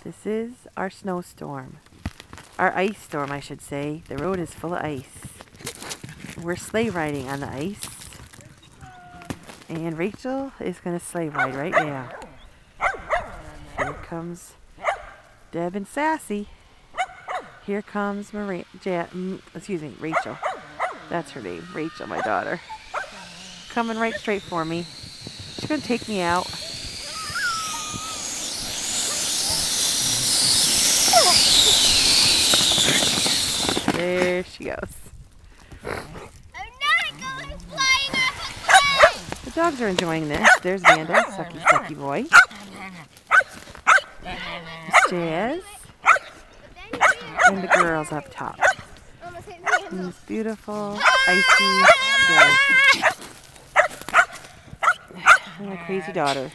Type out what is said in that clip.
This is our snowstorm. Our ice storm, I should say. The road is full of ice. We're sleigh riding on the ice. And Rachel is going to sleigh ride right now. Here comes Deb and Sassy. Here comes Rachel. That's her name. Rachel, my daughter. Coming right straight for me. She's going to take me out. There she goes. I'm not going flying off a cliff! The dogs are enjoying this. There's Vanda, sucky boy. Jazz. And the girls up top. And this beautiful, icy day. And my crazy daughter.